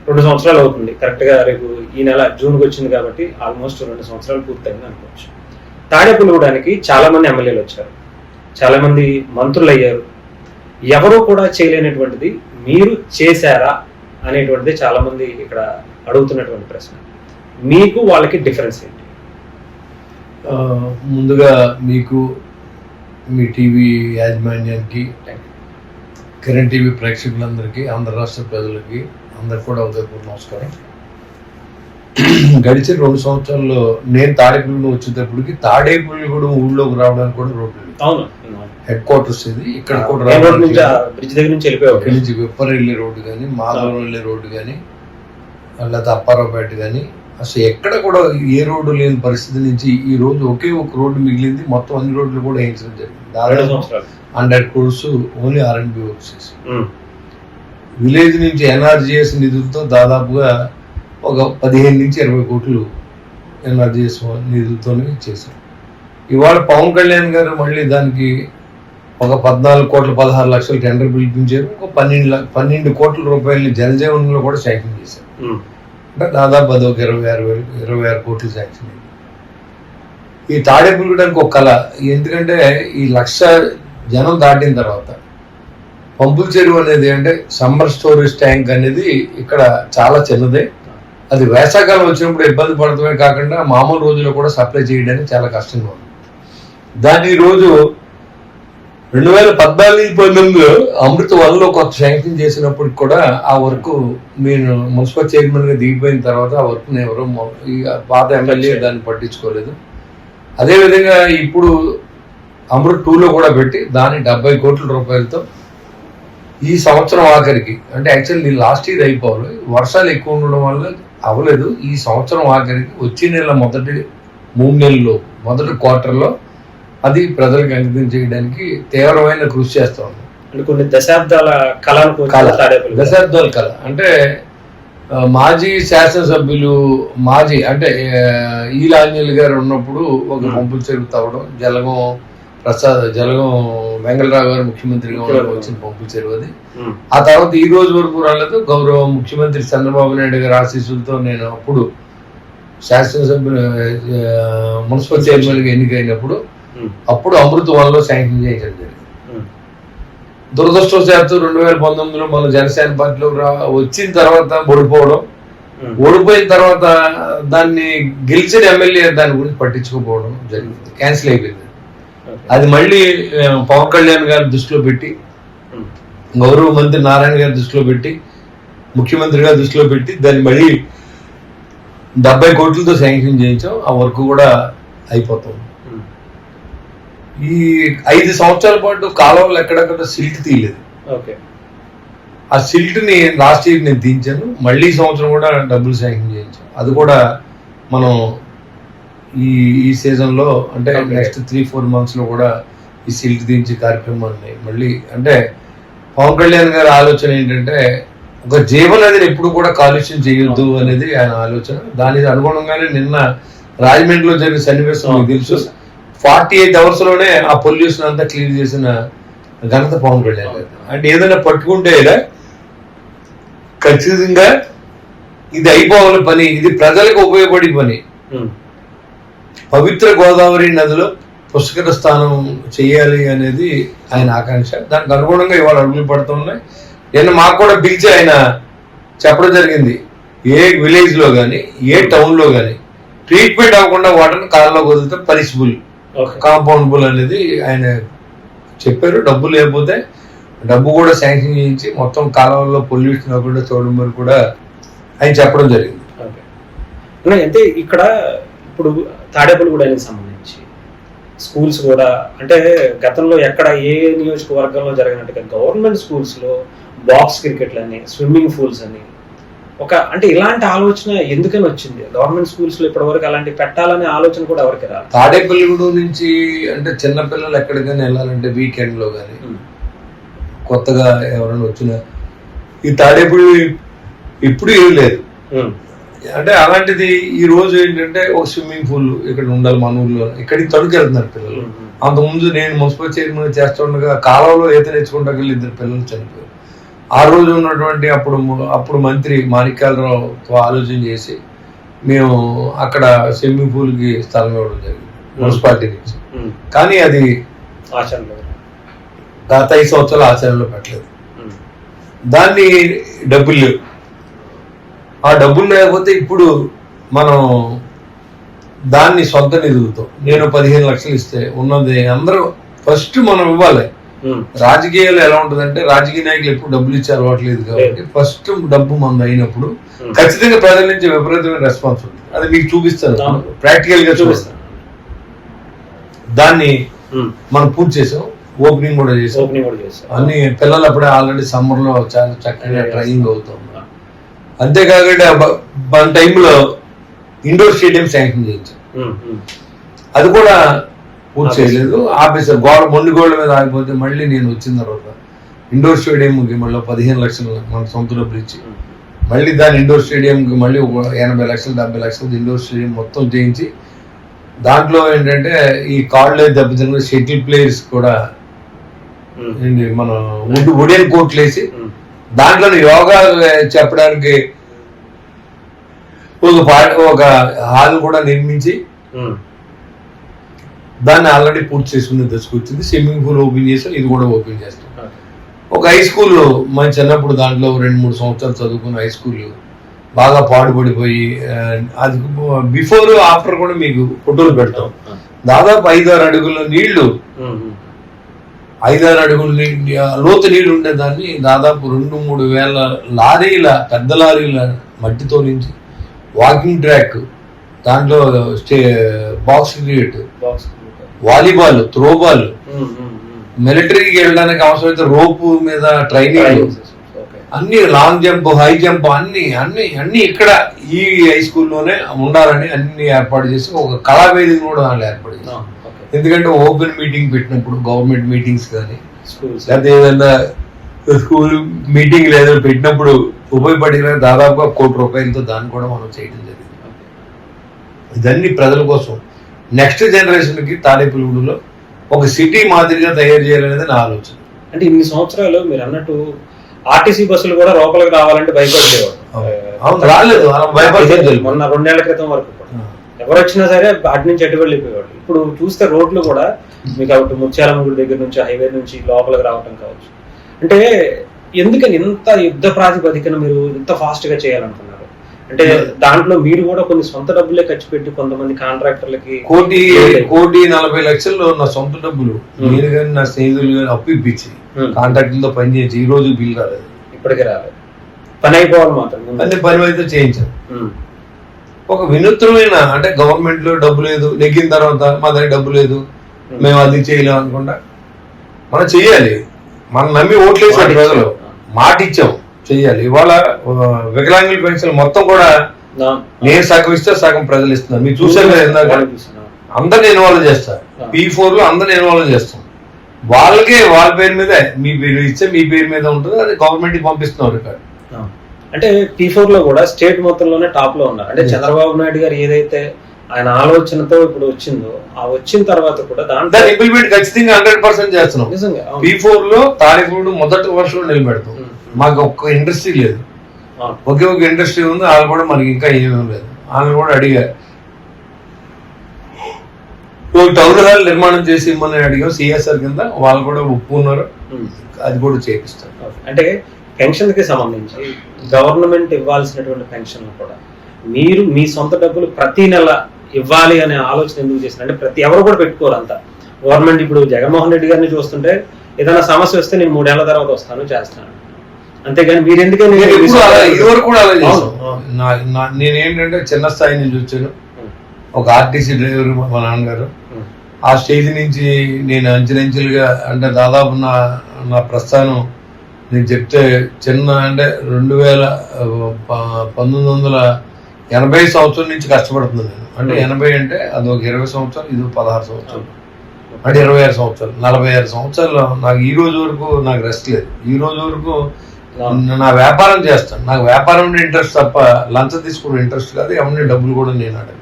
2 సంవత్సరాలు అవుతుంది కరెక్ట్గా. రేపు ఈ నెల జూన్కి వచ్చింది కాబట్టి ఆల్మోస్ట్ 2 సంవత్సరాలు పూర్తయింది అనుకోవచ్చు. తాడేపల్లిగూడానికి చాలా మంది ఎమ్మెల్యేలు వచ్చారు, చాలా మంది మంత్రులు అయ్యారు. ఎవరూ కూడా చేయలేనటువంటిది మీరు చేశారా అనేటువంటిది చాలా మంది ఇక్కడ అడుగుతున్నటువంటి ప్రశ్న. మీకు వాళ్ళకి డిఫరెన్స్ ఏంటి? ముందుగా మీకు, మీ టీవీ యాజమాన్యానికి, కిరణ్ టీవీ ప్రేక్షకులందరికీ, ఆంధ్ర రాష్ట్ర ప్రజలకి అందరికి కూడా ఉదయపూర్వ నమస్కారం. గడిచిన 2 సంవత్సరాల్లో నేను తాడేపల్లిగూడెం వచ్చేటప్పటికి తాడేపల్లిగూడెం ఊళ్ళోకి రావడానికి కూడా రోడ్లు, హెడ్ క్వార్టర్స్ ఇది. ఇక్కడ కూడా బ్రిడ్జ్ దగ్గర నుంచి ఇక్కడి నుంచి విప్పర్ వెళ్ళే రోడ్డు కానీ, మాధవరం వెళ్ళే రోడ్డు కానీ, లేకపోతే అప్పారావుపేట కానీ, అసలు ఎక్కడ కూడా ఏ రోడ్డు లేని పరిస్థితి నుంచి ఈ రోజు ఒకే ఒక రోడ్డు మిగిలింది. మొత్తం అన్ని రోడ్లు కూడా వేయించడం జరిగింది. దాదాపు 100 crores only R&B works. Village నుంచి NRGS నిధులతో దాదాపుగా ఒక 15 నుంచి 20 కోట్లు NRGS నిధులతోనే చేశాం. ఇవాళ పవన్ కళ్యాణ్ గారు మళ్ళీ దానికి ఒక 14 కోట్ల 16 లక్షల టెండర్ పిలిపించారు. ఒక 12 కోట్ల రూపాయలని జనజీవనంలో కూడా శాంక్షన్ చేశారు. అంటే దాదాపు అదొక 26 కోట్లు శాంక్షన్ అయింది. ఈ తాడేపల్లిగూడానికి ఒక కళ, ఎందుకంటే ఈ 1,00,000 జనం దాటిన తర్వాత పంపుల చెరువు అనేది అంటే సమ్మర్ స్టోరేజ్ ట్యాంక్ అనేది ఇక్కడ చాలా చిన్నదే. అది వేసవకాలం వచ్చినప్పుడు ఇబ్బంది పడటమే కాకుండా మామూలు రోజుల్లో కూడా సప్లై చేయడానికి చాలా కష్టంగా ఉంది. దాన్ని ఈరోజు 2014-19లో అమృత 1లో కొత్త శాంక్షన్ చేసినప్పటికి కూడా ఆ వర్క్ నేను మున్సిపల్ చైర్మన్గా దిగిపోయిన తర్వాత ఆ వర్క్ని ఎవరో పాత ఎమ్మెల్యే దాన్ని పట్టించుకోలేదు. అదేవిధంగా ఇప్పుడు అమృత్ 2లో కూడా పెట్టి దాన్ని 70 కోట్ల రూపాయలతో ఈ సంవత్సరం ఆఖరికి, అంటే యాక్చువల్లీ లాస్ట్ ఇయర్ అయిపోవాలి, వర్షాలు ఎక్కువ ఉండడం వల్ల అవ్వలేదు. ఈ సంవత్సరం ఆఖరికి వచ్చే నెల మొదటి 3 నెలల్లో మొదటి క్వార్టర్లో అది ప్రజలకు అంకితం చేయడానికి తీవ్రమైన కృషి చేస్తా ఉన్నాం. అంటే కొన్ని దశాబ్దాల దశాబ్దాల కళ అంటే మాజీ శాసనసభ్యులు అంటే ఈలాంజలి గారు ఉన్నప్పుడు ఒక పంపుల చెరువు తవ్వడం, జలగం వెంగళరావు గారు ముఖ్యమంత్రిగా ఉన్నప్పుడు వచ్చిన పంపుల చెరువు అది. ఆ తర్వాత ఈ రోజు వరకు రాలేదు. గౌరవ ముఖ్యమంత్రి చంద్రబాబు నాయుడు గారి ఆశీస్సులతో నేను అప్పుడు శాసనసభ్యులు మున్సిపల్ చైర్మన్గా ఎన్నికైనప్పుడు అప్పుడు అమృత్ 1లో శాంక్షన్ చేయడం జరిగింది. దురదృష్టవశాత్తు 2019లో మన జనసేన పార్టీలో వచ్చిన తర్వాత ఓడిపోయిన తర్వాత దాన్ని గెలిచిన ఎమ్మెల్యే దాని గురించి పట్టించుకోకపోవడం జరిగింది, క్యాన్సిల్ అయిపోయింది. అది మళ్ళీ పవన్ కళ్యాణ్ గారి దృష్టిలో పెట్టి, గౌరవ మంత్రి నారాయణ గారి దృష్టిలో పెట్టి, ముఖ్యమంత్రి గారి దృష్టిలో పెట్టి దాన్ని మళ్ళీ 70 కోట్లతో శాంక్షన్ చేయించాం. ఆ వర్క్ కూడా అయిపోతుంది. ఈ 5 సంవత్సరాల పాటు కాలువలు ఎక్కడెక్కడ సిల్ట్ తీయలేదు. ఆ సిల్ట్ ని లాస్ట్ ఇయర్ నేను తీయించాను. మళ్ళీ సంవత్సరం కూడా డబ్బులు శాంక్షన్ చేయించాను. అది కూడా మనం ఈ సీజన్ లో అంటే నెక్స్ట్ 3-4 months లో కూడా ఈ సిల్ట్ తీయించే కార్యక్రమాన్ని మళ్ళీ, అంటే పవన్ కళ్యాణ్ గారి ఆలోచన ఏంటంటే ఒక జీవనదిని ఎప్పుడు కూడా కాలుష్యం చేయొద్దు అనేది ఆయన ఆలోచన. దానికి అనుగుణంగానే నిన్న రాజమండ్రిలో జరిగిన సన్నివేశం మీకు తెలుసు. 48 hours లోనే ఆ పొల్యూషన్ అంతా క్లీన్ చేసిన ఘనత పవన్ కళ్యాణ్ గారు. అంటే ఏదైనా పట్టుకుంటే ఖచ్చితంగా ఇది అయిపోవాలి పని, ఇది ప్రజలకు ఉపయోగపడే పని. పవిత్ర గోదావరి నదిలో పుష్కర స్థానం చేయాలి అనేది ఆయన ఆకాంక్ష. దానికి అనుగుణంగా ఇవాళ అడుగులు పడుతున్నాయి. నిన్న మాకు కూడా పిలిచి ఆయన చెప్పడం జరిగింది, ఏ విలేజ్ లో కానీ ఏ టౌన్ లో కానీ ట్రీట్మెంట్ అవ్వకుండా వాటర్ని కాలంలోకి వదిలితే పనిషబుల్, కాంపౌండబుల్ అనేది ఆయన చెప్పారు. డబ్బు లేకపోతే డబ్బు కూడా శాంక్షన్ చేయించి మొత్తం కాలంలో పొల్యూషన్ అవ్వకుండా చూడడం వరకు కూడా ఆయన చెప్పడం జరిగింది. అంటే ఇక్కడ ఇప్పుడు తాడేపల్లిగూడానికి సంబంధించి స్కూల్స్ కూడా, అంటే గతంలో ఎక్కడ ఏ నియోజకవర్గంలో జరిగినట్టుగా గవర్నమెంట్ స్కూల్స్లో బాక్స్ క్రికెట్లని, స్విమ్మింగ్ పూల్స్ అని అంటే ఇలాంటి ఆలోచన ఎందుకని వచ్చింది? గవర్నమెంట్ స్కూల్స్ లో ఇప్పటి వరకు అలాంటి పెట్టాలనే ఆలోచన కూడా ఎవరికి రాదు. తాడేపల్లిగూడెం నుంచి అంటే చిన్నపిల్లలు ఎక్కడికైనా వెళ్ళాలంటే వీకెండ్ లో కానీ కొత్తగా ఎవరైనా వచ్చిన ఈ తాడేపల్లి ఇప్పుడు ఏం లేదు. అంటే అలాంటిది ఈ రోజు ఏంటంటే ఒక స్విమ్మింగ్ పూల్ ఇక్కడ ఉండాలి మన ఊర్లో, ఇక్కడికి తడుకు వెళ్తున్నారు పిల్లలు. అంతకుముందు నేను మున్సిపల్ చైర్మన్ చేస్తుండగా కాలంలో ఈత నేర్చుకుంటా 2 పిల్లలు చనిపోయారు. ఆ రోజు ఉన్నటువంటి అప్పుడు మంత్రి మాణిక్యాలరావుతో ఆలోచన చేసి మేము అక్కడ స్విమ్మింగ్ పూల్కి స్థలం ఇవ్వడం జరిగింది మున్సిపాలిటీ నుంచి. కానీ అది గత 5 సంవత్సరాలు ఆచరణలో పెట్టలేదు. దాన్ని డబ్బులు లేవు. ఆ డబ్బులు లేకపోతే ఇప్పుడు మనం దాన్ని సొంత నిధులతో నేను 15 లక్షలు ఇస్తే ఉన్నది అందరూ ఫస్ట్ మనం ఇవ్వాలి. రాజకీయాలు ఎలా ఉంటుందంటే రాజకీయ నాయకులు ఎప్పుడు డబ్బులు ఇచ్చే అలవాటు లేదు కాబట్టి ఫస్ట్ డబ్బు మంది అయినప్పుడు ఖచ్చితంగా ప్రజల నుంచి విపరీతమైన రెస్పాన్స్ ఉంటుంది. అది మీకు చూపిస్తాను, ప్రాక్టికల్ గా చూపిస్తాను. దాన్ని మనం పూర్తి చేసాం, ఓపెనింగ్ కూడా చేసాం. అన్ని పిల్లలు అప్పుడే ఆల్రెడీ సమ్మర్ లో చాలా చక్కగా ట్రైనింగ్ అవుతాం. అంతేకాకుండా మన టైంలో ఇండోర్ స్టేడియం శాంక్షన్ చేయించాం. అది కూడా పూర్తి చేయలేదు, ఆపేసారు. మొండి గోడల మీద ఆగిపోతే మళ్ళీ నేను వచ్చిన తర్వాత ఇండోర్ స్టేడియంకి మళ్ళీ 15 లక్షలు మన సొంత డబ్బులు ఇచ్చి మళ్ళీ దాని ఇండోర్ స్టేడియంకి మళ్ళీ 80 లక్షలు 70 లక్షలు ఇండోర్ స్టేడియం మొత్తం చేయించి దాంట్లో ఏంటంటే ఈ కాళ్ళు దెబ్బతిన్న షటిల్ ప్లేయర్స్ కూడా మన వుడెన్ కోట్లు వేసి దాంట్లో యోగా చెప్పడానికి ఒక హాల్ కూడా నిర్మించి దాన్ని ఆల్రెడీ పూర్తి చేసుకుని దశకొచ్చింది. స్విమ్మింగ్ పూల్ ఓపెన్ చేసాం, ఇది కూడా ఓపెన్ చేస్తాం. ఒక హై స్కూల్లో మన చిన్నప్పుడు దాంట్లో 2-3 సంవత్సరాలు చదువుకున్న హై స్కూల్ బాగా పాడుపడిపోయి అది బిఫోర్ ఆఫ్టర్ కూడా మీకు ఫోటోలు పెడతాం. దాదాపు 5-6 అడుగుల నీళ్లు 5-6 అడుగుల లోతు నీళ్లు ఉండేదాన్ని దాదాపు 2-3 వేల లారీల పెద్ద లారీల మట్టితో నుంచి వాకింగ్ ట్రాక్, దాంట్లో బాక్స్ క్రికెట్, వాలీబాల్, త్రోబాల్, మిలిటరీకి వెళ్ళడానికి అవసరమైతే రోపు మీద ట్రైనింగ్, అన్ని లాంగ్ జంప్, హై జంప్ అన్ని అన్ని అన్ని ఇక్కడ ఈ హై స్కూల్లోనే ఉండాలని అన్ని ఏర్పాటు చేసి ఒక కళావేదిక కూడా దాంట్లో ఏర్పాటు చేస్తాం. ఎందుకంటే ఓపెన్ మీటింగ్ పెట్టినప్పుడు గవర్నమెంట్ మీటింగ్స్ కానీ లేకపోతే ఏదైనా స్కూల్ మీటింగ్ లేదా పెట్టినప్పుడు ఉపయోగపడిన దాదాపుగా 1 కోటి రూపాయలతో దాన్ని కూడా మనం చేయడం జరిగింది. ఇదన్నీ ప్రజల కోసం నెక్స్ట్ జనరేషన్కి తాడేపల్లిగూడలో ఒక సిటీ మాదిరిగా తయారు చేయాలనేది నా ఆలోచన. అంటే ఇన్ని సంవత్సరాలు మీరు అన్నట్టు ఆర్టీసీ బస్సులు కూడా లోపలికి రావాలంటే భయపడేవాడు. రాలేదు, మొన్న 2 నెలల క్రితం వరకు ఎవరు వచ్చినా సరే అటు నుంచి అటు వెళ్ళిపోయేవాడు. ఇప్పుడు చూస్తే రోడ్లు కూడా మీకు అటు ముత్యాలమ్మ దగ్గర నుంచి హైవే నుంచి లోపలికి రావటం కావచ్చు. అంటే ఎందుకని ఇంత యుద్ధ ప్రాతిపదికన మీరు ఇంత ఫాస్ట్ గా చేయాలనుకున్నారు? అంటే దాంట్లో మీరు కూడా కొన్ని సొంత డబ్బులే ఖర్చు పెట్టి కొంతమంది కాంట్రాక్టర్లకి 1,40 లక్షలు నా సొంత డబ్బులు మీరు కానీ నా స్నేహితులు కానీ అప్పు ఇప్పించి కాంట్రాక్టులతో పని చేసి ఈ రోజు బిల్ రాలేదు, ఇప్పటికే రాలేదు. పని అయిపోవాలి మాత్రం అన్ని పని అయితే చేయించాను. ఒక వినూత్నమైన అంటే గవర్నమెంట్ లో డబ్బు లేదు, నెగ్గిన తర్వాత మా దగ్గర డబ్బు లేదు మేము అది చేయలేము అనుకుంటా. మనం చెయ్యాలి, మనం నమ్మి ఓట్లేసాడు ప్రజలు, మాట ఇచ్చాం చెయ్యాలి. ఇవాళ వికలాంగుల పెన్షన్ మొత్తం కూడా నేను సగం ఇస్తే సగం ప్రజలు ఇస్తున్నారు. మీరు చూసారు కదా ఇందాక, అందరిని ఇన్వాల్వ్ చేస్తారు. P4 లో అందరిని ఇన్వాల్వ్ చేస్తాం. వాళ్ళకే వాళ్ళ పేరు మీద మీ పేరు ఇస్తే మీ పేరు మీద ఉంటుంది, అది గవర్నమెంట్ కి పంపిస్తున్నారు రికార్డు. అంటే P4 లో కూడా స్టేట్ మొత్తంలోనే టాప్ లో ఉన్నారు. అంటే చంద్రబాబు నాయుడు గారు ఏదైతే ఆయన ఆలోచనతో ఇప్పుడు వచ్చిందో ఆ వచ్చిన తర్వాత కూడా దాని ఇంప్లిమెంట్ ఖచ్చితంగా 100% చేస్తున్నాం. P4 లో తాడేపల్లిగూడెం మొదటి వర్షంలో నిలబెడతాం. మాకు ఒక్క ఇండస్ట్రీ లేదు, ఒకే ఒక ఇండస్ట్రీ ఉంది, వాళ్ళు కూడా మనకి ఇంకా ఏమీ లేదు. వాళ్ళు కూడా అడిగా ఒక టౌన్ హాల్ నిర్మాణం చేసి ఇమ్మని అడిగాం CSR కింద, వాళ్ళు కూడా ఒప్పుకున్నారు, అది కూడా చేపిస్తారు. అంటే పెన్షన్ కి సంబంధించి గవర్నమెంట్ ఇవ్వాల్సినటువంటి పెన్షన్లు కూడా మీరు మీ సొంత డబ్బులు ప్రతి నెల ఇవ్వాలి అనే ఆలోచన ఎందుకు చేస్తారు? అంటే ఎవరు కూడా పెట్టుకోరు అంతా. గవర్నమెంట్ ఇప్పుడు జగన్మోహన్ రెడ్డి గారిని చూస్తుంటే ఏదైనా సమస్య వస్తే నేను 3 ఏళ్ల తర్వాత వస్తాను చేస్తాను, అంతేగాని మీరు ఎందుకని ఇదివరకు కూడా అలా చేస్తాను. నేనేంటంటే చిన్న స్థాయి నుంచి వచ్చాను, ఒక ఆర్టీసీ డ్రైవర్ మా నాన్నగారు. ఆ స్టేజ్ నుంచి నేను అంచెలంచెలుగా అంటే దాదాపు నా ప్రస్థానం నేను చెప్తే చిన్న అంటే 1980 సంవత్సరం నుంచి కష్టపడుతున్నాను నేను. అంటే 80 అంటే అది ఒక 20 సంవత్సరాలు, ఇది 16 సంవత్సరాలు, అంటే 26 సంవత్సరాలు, 46 సంవత్సరాలు. నాకు ఈ రోజు వరకు నాకు రెస్ట్ లేదు. ఈ రోజు వరకు నా వ్యాపారం చేస్తాను. నాకు వ్యాపారం ఇంట్రెస్ట్ తప్ప లంచం తీసుకునే ఇంట్రెస్ట్ కాదు. ఎవరిని డబ్బులు కూడా నేను అడగను.